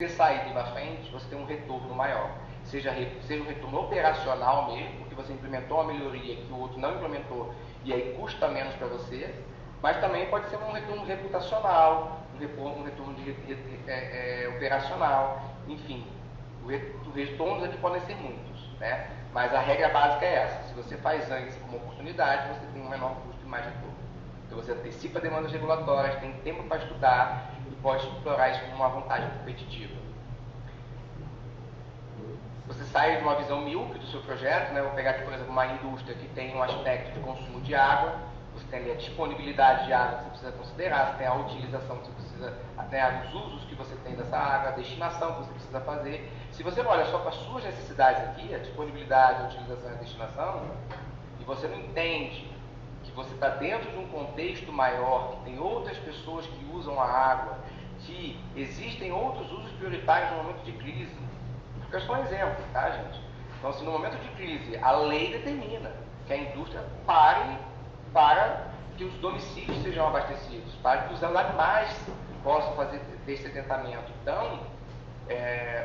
sair de lá frente, você tem um retorno maior. Seja um retorno operacional mesmo, porque você implementou uma melhoria que o outro não implementou e aí custa menos para você, mas também pode ser um retorno reputacional, um retorno operacional, enfim, os retornos aqui podem ser muitos, né? Mas a regra básica é essa: se você faz antes como oportunidade, você tem um menor custo e mais retorno. Então você antecipa demandas regulatórias, tem tempo para estudar e pode explorar isso como uma vantagem competitiva. Você sai de uma visão míope do seu projeto, né? Vou pegar aqui, por exemplo, uma indústria que tem um aspecto de consumo de água, você tem ali a disponibilidade de água que você precisa considerar, você tem a utilização que você precisa, até os usos que você tem dessa água, a destinação que você precisa fazer. Se você olha só para as suas necessidades aqui, a disponibilidade, a utilização e a destinação, e você não entende que você está dentro de um contexto maior, que tem outras pessoas que usam a água, que existem outros usos prioritários no momento de crise. Fica só um exemplo, tá, gente? Então, se no momento de crise a lei determina que a indústria pare para que os domicílios sejam abastecidos, para que os animais possam fazer dessedentamento. Então,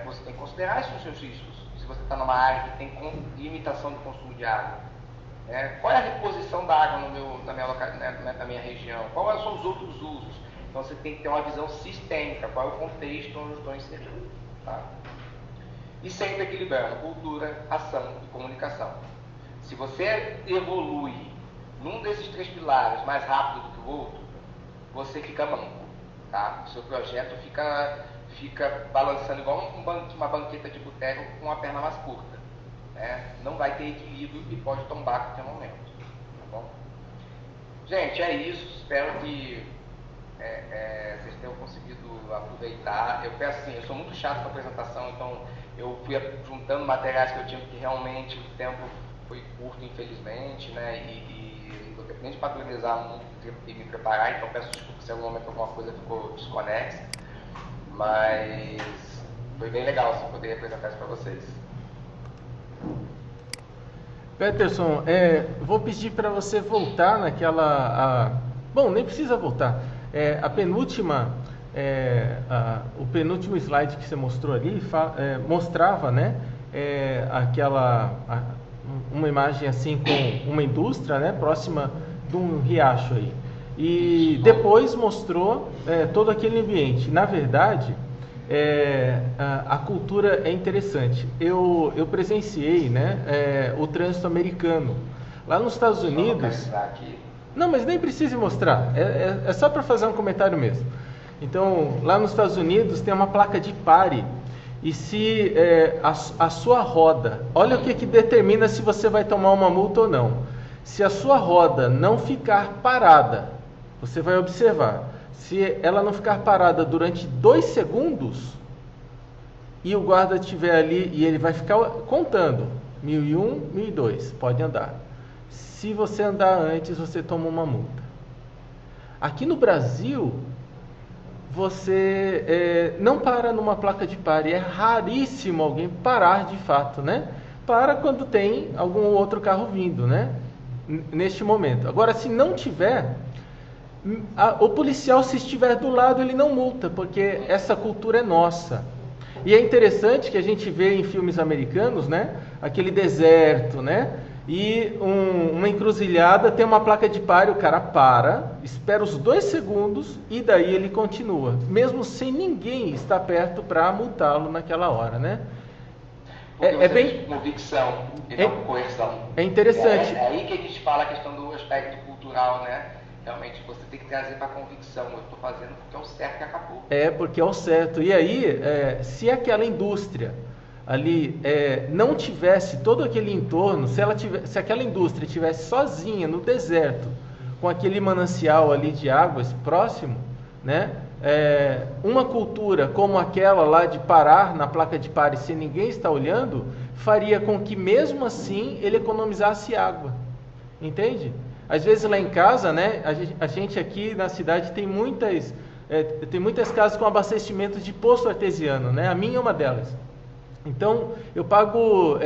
você tem que considerar esses seus riscos. Se você está numa área que tem limitação do consumo de água, qual é a reposição da água na minha região? Quais são os outros usos? Então, você tem que ter uma visão sistêmica, qual é o contexto onde eu estou inserido. Tá? E sempre equilibrando cultura, ação e comunicação. Se você evolui num desses 3 pilares mais rápido do que o outro, você fica manco, tá? O seu projeto fica balançando igual uma banqueta de boteco com a perna mais curta, né? Não vai ter equilíbrio e pode tombar a qualquer momento, tá bom? Gente, é isso. Espero que vocês tenham conseguido aproveitar. Eu peço assim, eu sou muito chato com a apresentação, então eu fui juntando materiais que eu tinha, que realmente o tempo foi curto, infelizmente, né? E não deu tempo nem de padronizar muito e me preparar, então peço desculpa se em algum momento alguma coisa ficou desconexa, mas foi bem legal assim, poder apresentar isso para vocês. Peterson, vou pedir para você voltar naquela... Bom, nem precisa voltar. A penúltima... o penúltimo slide que você mostrou ali mostrava, né, uma imagem assim com uma indústria, né, próxima de um riacho aí. E depois mostrou todo aquele ambiente. Na verdade, a cultura é interessante. Eu presenciei, né, o trânsito americano. Lá nos Estados Unidos... Não, mas nem precisa mostrar. É só para fazer um comentário mesmo. Então, lá nos Estados Unidos tem uma placa de pare. E se a sua roda... Olha o que determina se você vai tomar uma multa ou não. Se a sua roda não ficar parada, você vai observar. Se ela não ficar parada durante 2 segundos, e o guarda estiver ali, e ele vai ficar contando, 1001, 1002, pode andar. Se você andar antes, você toma uma multa. Aqui no Brasil, você não para numa placa de pare. É raríssimo alguém parar de fato, né? Para quando tem algum outro carro vindo, né? Neste momento. Agora, se não tiver, o policial, se estiver do lado, ele não multa, porque essa cultura é nossa. E é interessante que a gente vê em filmes americanos, né? Aquele deserto, né? E uma encruzilhada, tem uma placa de pare, o cara para, espera os 2 segundos e daí ele continua, mesmo sem ninguém estar perto para multá-lo naquela hora, né? É bem convicção e não coerção. É interessante. É aí que a gente fala a questão do aspecto cultural, né? Realmente você tem que trazer para a convicção. Eu estou fazendo porque é o certo e acabou. Porque é o certo. E aí, se aquela indústria ali não tivesse todo aquele entorno, se aquela indústria estivesse sozinha no deserto, com aquele manancial ali de águas próximo, né? Uma cultura como aquela lá de parar na placa de pare sem ninguém estar olhando, faria com que mesmo assim ele economizasse água, entende? Às vezes lá em casa, né, a gente aqui na cidade tem muitas casas com abastecimento de poço artesiano, né? A minha é uma delas. Então, eu pago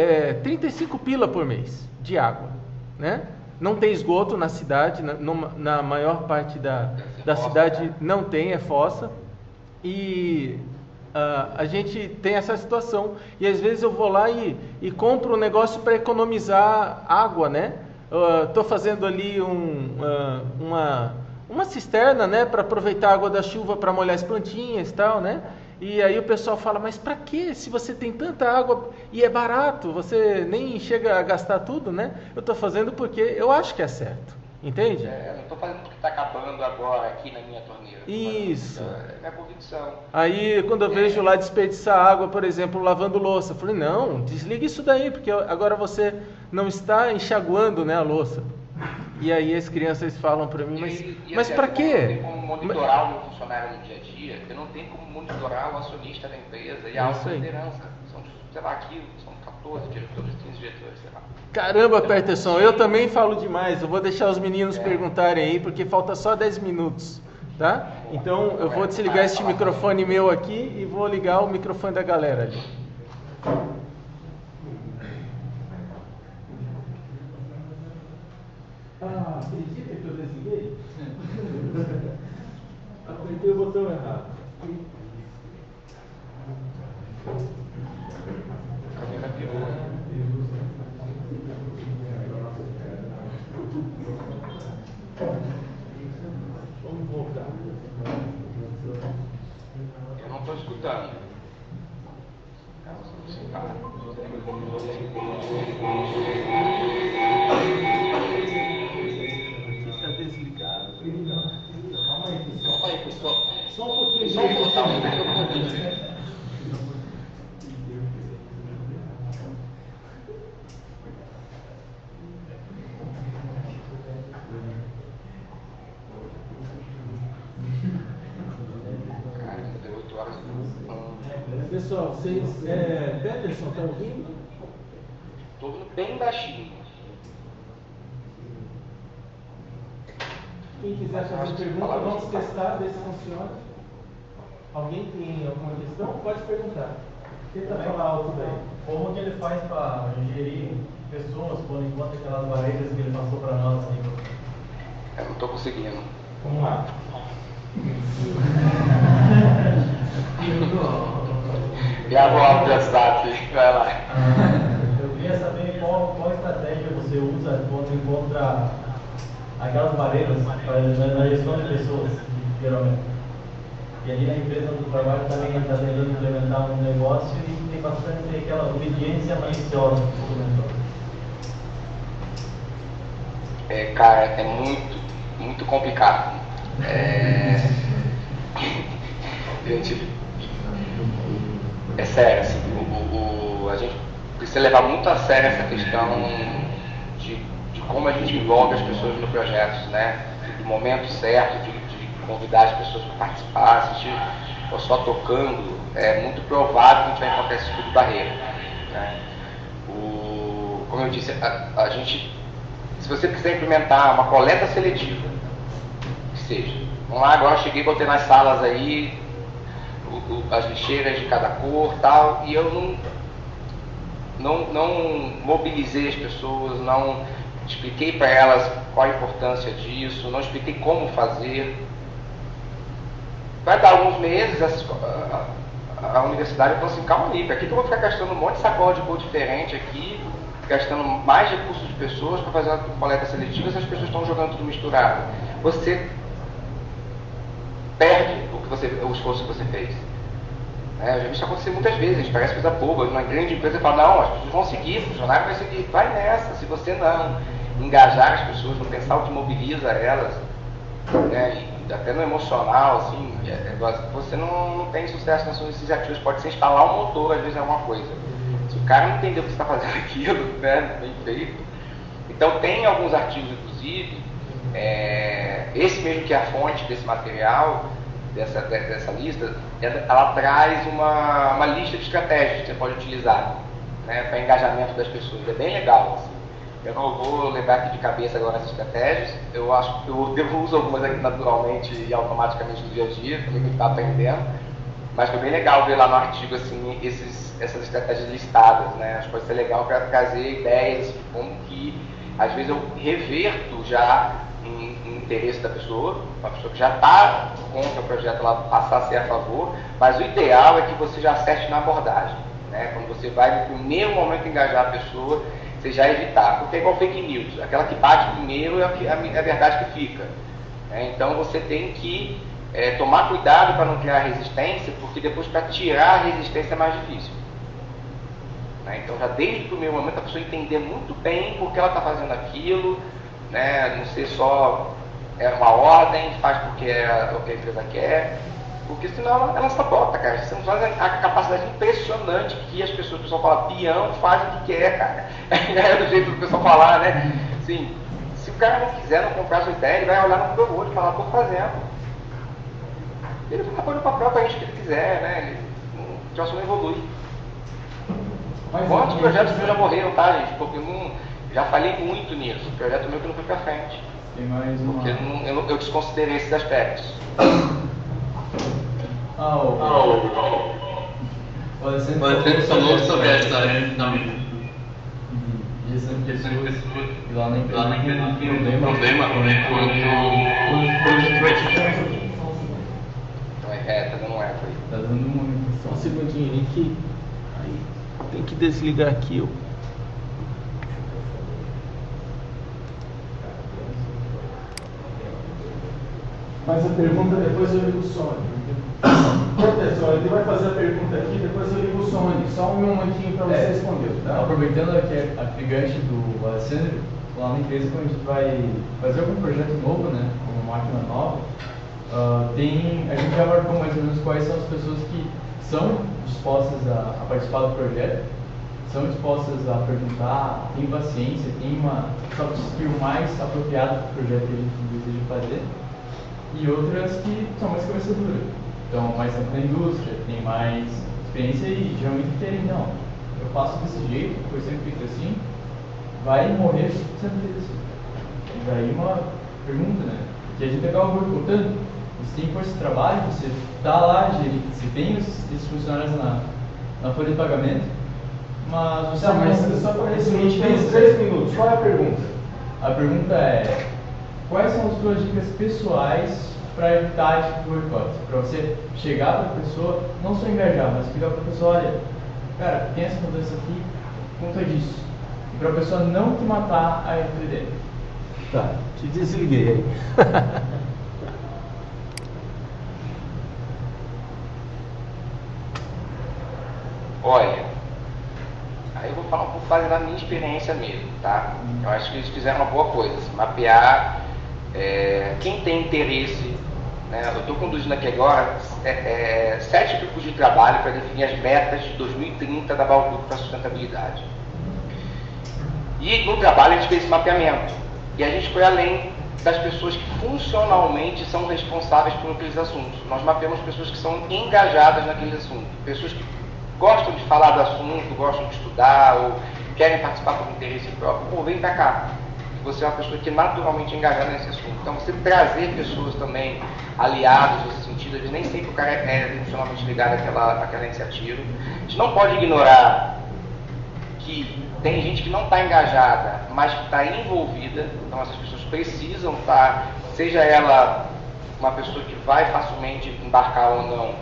35 pila por mês de água, né? Não tem esgoto na cidade, na maior parte da cidade não tem, é fossa. E a gente tem essa situação. E às vezes eu vou lá e compro um negócio para economizar água, né? Estou fazendo ali uma cisterna, né, para aproveitar a água da chuva para molhar as plantinhas e tal, né? E aí o pessoal fala, mas para quê? Se você tem tanta água e é barato, você nem chega a gastar tudo, né? Eu estou fazendo porque eu acho que é certo, entende? Eu não estou fazendo porque está acabando agora aqui na minha torneira. Isso. É minha convicção. Aí quando eu vejo lá desperdiçar água, por exemplo, lavando louça, eu falei, não, desliga isso daí, porque agora você não está enxaguando, né, a louça. E aí as crianças falam para mim, mas para quê? Eu não tenho como monitorar o meu funcionário no dia a dia, eu não tenho como monitorar o acionista da empresa e a alta liderança. São, sei lá, aqui são 14 diretores, 15 diretores, sei lá. Caramba, Peterson, eu também falo demais. Eu vou deixar os meninos perguntarem aí, porque falta só 10 minutos, tá? Então eu vou desligar este microfone meu aqui e vou ligar o microfone da galera ali. Acredita que eu desliguei? Apertei o botão errado. A câmera virou. Vamos voltar. Eu não estou escutando. Está desligado. Calma aí, pessoal. Só um pouquinho. Só um pouquinho. Pessoal, vocês. Peterson, está ouvindo? Estou ouvindo bem baixinho. Quem quiser fazer pergunta, vamos testar, ver se funciona. Alguém tem alguma questão? Pode perguntar. Tenta falar alto daí. Como que ele faz para gerir pessoas por enquanto aquelas barreiras que ele passou para nós? Eu não estou conseguindo. Vamos lá. Grava o áudio de WhatsApp, vai lá. Eu queria saber qual estratégia você usa quando encontra aquelas barreiras na gestão de pessoas, geralmente. E ali na empresa do trabalho também está tentando implementar um negócio e tem bastante aquela obediência maliciosa que você comentou. Cara, é muito complicado. Gente, é sério, assim, a gente precisa levar muito a sério essa questão de como a gente envolve as pessoas no projeto, né? Do momento certo, de convidar as pessoas para participar, assistir, ou só tocando, é muito provável que a gente vai encontrar esse tipo de barreira, né? Como eu disse, a gente, se você quiser implementar uma coleta seletiva, que seja, vamos lá, agora eu cheguei e botei nas salas aí as lixeiras de cada cor tal, e eu não mobilizei as pessoas, não expliquei para elas qual a importância disso, não expliquei como fazer. Vai dar alguns meses, a universidade falou assim, calma aí, aqui que eu vou ficar gastando um monte de sacola de cor diferente aqui, gastando mais recursos de pessoas para fazer uma coleta seletiva, se as pessoas estão jogando tudo misturado. Você perde o esforço que você fez. Eu já vi isso acontecer muitas vezes, parece coisa boba. Uma grande empresa fala, não, as pessoas vão seguir, o funcionário vai seguir. Vai nessa, se você não engajar as pessoas, não pensar o que mobiliza elas, né, e até no emocional, assim, você não tem sucesso nas suas iniciativas. Pode ser instalar um motor, às vezes é alguma coisa. Se o cara não entendeu que você está fazendo aquilo, né, bem feito. Então tem alguns artigos, inclusive, esse mesmo que é a fonte desse material, dessa lista, ela traz uma lista de estratégias que você pode utilizar, né, para engajamento das pessoas. É bem legal, assim. Eu não vou lembrar aqui de cabeça agora as estratégias, eu acho que eu uso algumas aqui naturalmente e automaticamente no dia a dia, também que está aprendendo, mas foi bem legal ver lá no artigo assim, essas estratégias listadas, né? Acho que pode ser legal para trazer ideias de como que às vezes eu reverto já em interesse da pessoa, uma pessoa que já está contra o projeto, ela passar a ser a favor, mas o ideal é que você já acerte na abordagem, né? Quando você vai no primeiro momento engajar a pessoa, você já evitar, porque é igual fake news, aquela que bate primeiro é a verdade que fica, né? Então você tem que tomar cuidado para não criar resistência, porque depois para tirar a resistência é mais difícil, né? Então já desde o primeiro momento a pessoa entender muito bem por que ela está fazendo aquilo, né? Não ser só uma ordem, faz porque é o que a empresa quer, porque senão ela sabota, cara. Você não faz a capacidade impressionante que as pessoas, o pessoal fala, peão faz o que quer, cara. É do jeito do pessoal falar, né? Assim, se o cara não quiser, não comprar a sua ideia, ele vai olhar no meu olho e falar, tô fazendo. Ele vai pôr no papel pra gente que ele quiser, né? O troço não evolui. Quantos projetos meus já morreram, tá, gente? Porque já falei muito nisso. O projeto meu que não foi pra frente. Tem mais uma... Porque eu desconsiderei esses aspectos. O Alessandro falou sobre essa área de gestão de pessoas e lá na empresa não tem problema Tá dando um eco aí. Tá dando uma... Só um segundinho aí que... Aí, tem que desligar aqui, ó. Faz a pergunta, depois eu ligo o Sony. Professor, ele vai fazer a pergunta aqui, depois eu ligo o Sony. Só um momentinho para você responder, tá? Aproveitando aqui a gigante do Alessandro, lá na empresa, quando a gente vai fazer algum projeto novo, né, uma máquina nova, a gente já marcou mais ou menos quais são as pessoas que são dispostas a participar do projeto, são dispostas a perguntar, têm paciência, têm uma soft skill mais apropriada para o projeto que a gente deseja fazer, e outras que são mais cabeça dura, então mais tempo na indústria, tem mais experiência e geralmente querem, não, eu faço desse jeito, foi sempre feito assim, vai morrer sendo feito assim. E daí uma pergunta, né, que a gente acaba boicotando. Você tem força de trabalho, você está lá, você tem esses funcionários na folha de pagamento, mas você não, mas só para resumir, tem 3 minutos. Qual é a pergunta? A pergunta é: quais são as suas dicas pessoais para evitar esse tipo de boicote? Para você chegar para a pessoa, não só engajar, mas explicar para a pessoa: olha, cara, tem essa mudança aqui por conta disso. E para a pessoa não te matar a tua ideia. Tá, te desliguei aí. Olha, aí eu vou falar um pouco base na minha experiência mesmo, tá? Eu acho que eles fizeram uma boa coisa, mapear quem tem interesse, né? Eu estou conduzindo aqui agora 7 grupos de trabalho para definir as metas de 2030 da Bauru para a sustentabilidade. E no trabalho a gente fez esse mapeamento, e a gente foi além das pessoas que funcionalmente são responsáveis por aqueles assuntos. Nós mapeamos pessoas que são engajadas naqueles assuntos, pessoas que gostam de falar do assunto, gostam de estudar ou querem participar por interesse próprio. Pô, vem pra cá. Você é uma pessoa que é naturalmente engajada nesse assunto. Então, você trazer pessoas também aliadas nesse sentido, eles nem sempre o cara é funcionalmente ligado àquela iniciativa. A gente não pode ignorar que tem gente que não está engajada, mas que está envolvida. Então, essas pessoas precisam estar, seja ela uma pessoa que vai facilmente embarcar ou não,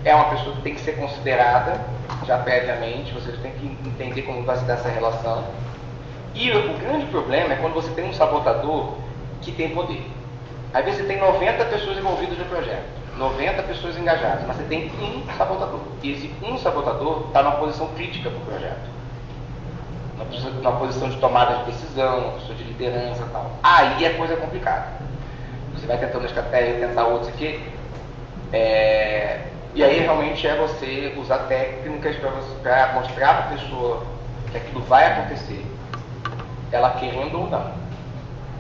é uma pessoa que tem que ser considerada já previamente, você tem que entender como vai se dar essa relação. E o grande problema é quando você tem um sabotador que tem poder. Às vezes você tem 90 pessoas envolvidas no projeto, 90 pessoas engajadas, mas você tem um sabotador. E esse um sabotador está numa posição crítica para o projeto, numa posição de tomada de decisão, uma pessoa de liderança e tal. Aí é coisa complicada. Você vai tentando uma estratégia, tentar outros aqui. E aí realmente é você usar técnicas para mostrar para a pessoa que aquilo vai acontecer, ela querendo ou não.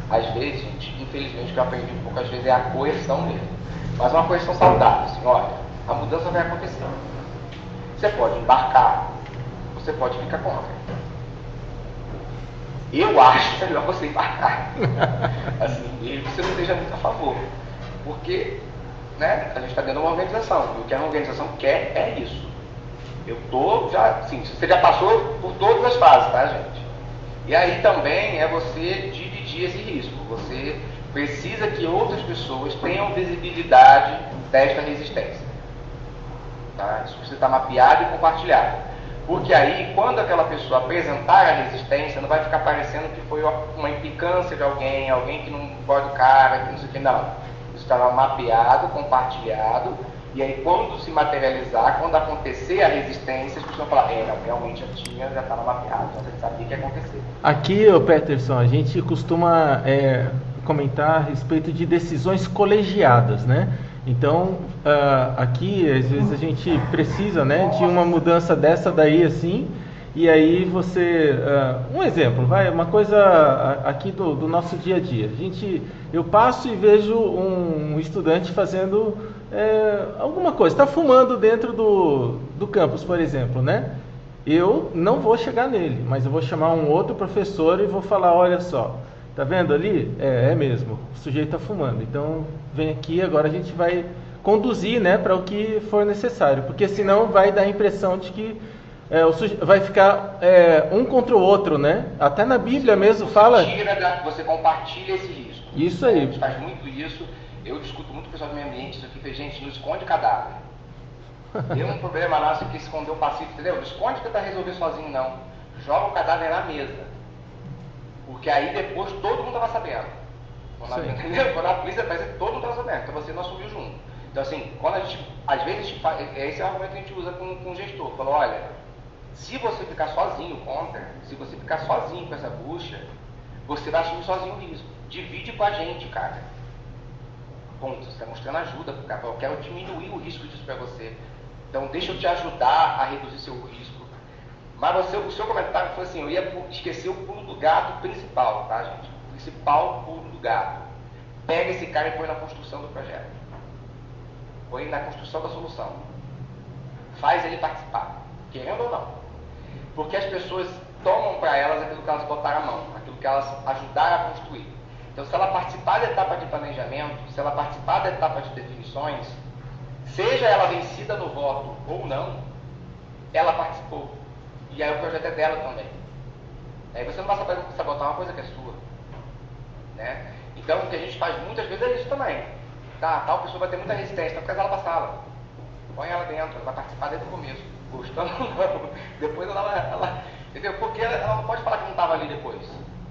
Às vezes, gente, infelizmente, o que eu aprendi um pouco, às vezes é a coerção mesmo. Mas uma coerção saudável, assim, olha, a mudança vai acontecer. Você pode embarcar, você pode ficar contra. Eu acho melhor você embarcar. Assim, mesmo que você não esteja muito a favor. Porque, né, a gente está dentro de uma organização, e o que a organização quer é isso. Eu tô já, assim, você já passou por todas as fases, tá, gente? E aí também é você dividir esse risco, você precisa que outras pessoas tenham visibilidade desta resistência. Tá? Isso precisa estar mapeado e compartilhado. Porque aí, quando aquela pessoa apresentar a resistência, não vai ficar parecendo que foi uma implicância de alguém que não gosta do cara, que não sei o que, não. Isso estava mapeado, compartilhado, e aí quando se materializar, quando acontecer a resistência, as pessoas vão falar, não, realmente já estava mapeado, já sabia que ia acontecer. Aqui, Peterson, a gente costuma comentar a respeito de decisões colegiadas, né? Então, aqui, às vezes a gente precisa, né, de uma mudança dessa daí, assim, e aí você... um exemplo, uma coisa aqui do nosso dia a dia. Eu passo e vejo um estudante fazendo alguma coisa, está fumando dentro do campus, por exemplo, né? Eu não vou chegar nele, mas eu vou chamar um outro professor e vou falar, olha só, tá vendo ali? É mesmo, o sujeito está fumando, então vem aqui, agora a gente vai conduzir, né, para o que for necessário, porque senão vai dar a impressão de que vai ficar um contra o outro, né? Até na Bíblia mesmo fala... Você compartilha esse risco. Isso aí. A gente faz muito isso, eu discuto muito com o pessoal do meio ambiente, isso aqui, gente, não esconde cadáver. Deu um problema lá, você quer esconder o passivo, entendeu? Não esconde que tá resolver sozinho, não. Joga o cadáver na mesa. Porque aí depois todo mundo estava sabendo. Quando a polícia aparece, todo mundo estava sabendo. Então você não assumiu junto. Então assim, quando a gente, às vezes a gente faz, esse é o argumento que a gente usa com o gestor. Falou, olha, se você ficar sozinho contra, se você ficar sozinho com essa bucha, você vai assumir sozinho o risco. Divide com a gente, cara. Ponto, você está mostrando ajuda pro cara. Eu quero diminuir o risco disso para você. Então deixa eu te ajudar a reduzir seu risco. Mas o seu comentário foi assim, eu ia esquecer o pulo do gato principal, tá, gente? O principal pulo do gato. Pega esse cara e põe na construção do projeto. Põe na construção da solução. Faz ele participar, querendo ou não. Porque as pessoas tomam para elas aquilo que elas botaram a mão, aquilo que elas ajudaram a construir. Então, se ela participar da etapa de planejamento, se ela participar da etapa de definições, seja ela vencida no voto ou não, ela participou. E aí o projeto é dela também. Aí você não vai sabotar uma coisa que é sua. Né? Então, o que a gente faz muitas vezes é isso também. Tá, tal pessoa vai ter muita resistência, então traz ela para a sala. Põe ela dentro, ela vai participar desde o começo. Gostando ou não. Depois ela entendeu? Porque ela não pode falar que não estava ali depois.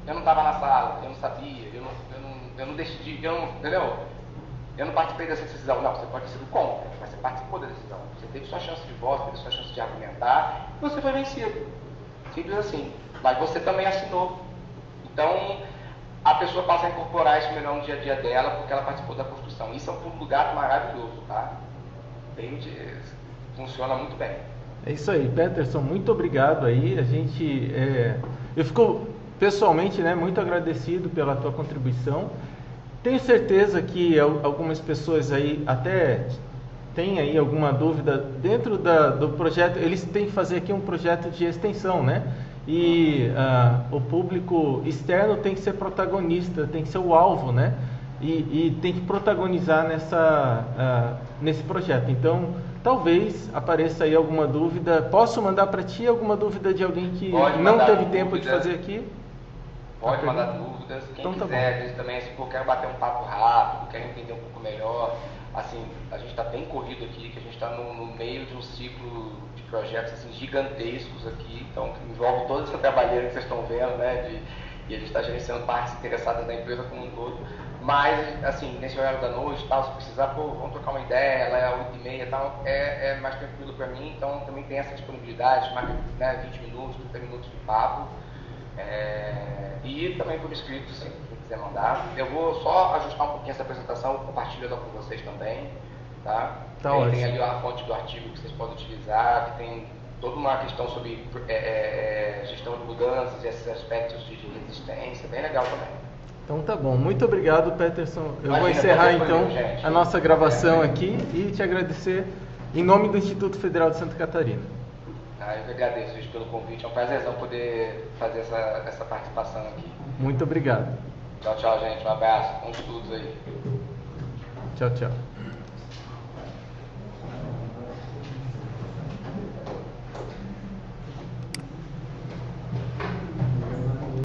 Eu não estava na sala, eu não sabia, eu não decidi, entendeu? Eu não participei dessa decisão. Não, você pode ter sido contra, mas você participou da decisão. Você teve sua chance de voto, teve sua chance de argumentar, e você foi vencido. Simples assim. Mas você também assinou. Então, a pessoa passa a incorporar isso melhor no dia a dia dela, porque ela participou da construção. Isso é um pulo do gato maravilhoso, tá? Funciona muito bem. É isso aí, Peterson, muito obrigado aí. Eu fico pessoalmente, né, muito agradecido pela tua contribuição. Tenho certeza que algumas pessoas aí até têm aí alguma dúvida dentro do projeto. Eles têm que fazer aqui um projeto de extensão, né? E o público externo tem que ser protagonista, tem que ser o alvo, né? E tem que protagonizar nesse projeto. Então, talvez apareça aí alguma dúvida. Posso mandar para ti alguma dúvida de alguém que não teve tempo de fazer aqui? Pode mandar dúvidas. Quem quiser, às vezes também, se for, quer bater um papo rápido, quer entender um pouco melhor. Assim, a gente está bem corrido aqui, que a gente está no meio de um ciclo de projetos assim, gigantescos aqui, então que envolve toda essa trabalheira que vocês estão vendo, né? E a gente está gerenciando partes interessadas da empresa como um todo. Mas, assim, nesse horário da noite, tal, se precisar, vamos trocar uma ideia, ela é 8h30 e tal, é mais tranquilo para mim, então também tem essa disponibilidade, mais, né, 20 minutos, 30 minutos de papo. E também por escrito, se quiser mandar. Eu vou só ajustar um pouquinho essa apresentação, compartilho ela com vocês também, tá? Tem ali a fonte do artigo que vocês podem utilizar, que tem toda uma questão sobre gestão de mudanças e esses aspectos de resistência, bem legal também. Então tá bom, muito obrigado, Peterson. Eu vou encerrar então a nossa gravação aqui e te agradecer em nome do Instituto Federal de Santa Catarina. Eu que agradeço, gente, pelo convite. É um prazerzão poder fazer essa participação aqui. Muito obrigado. Tchau, tchau, gente. Um abraço. Bons estudos aí. Tchau, tchau.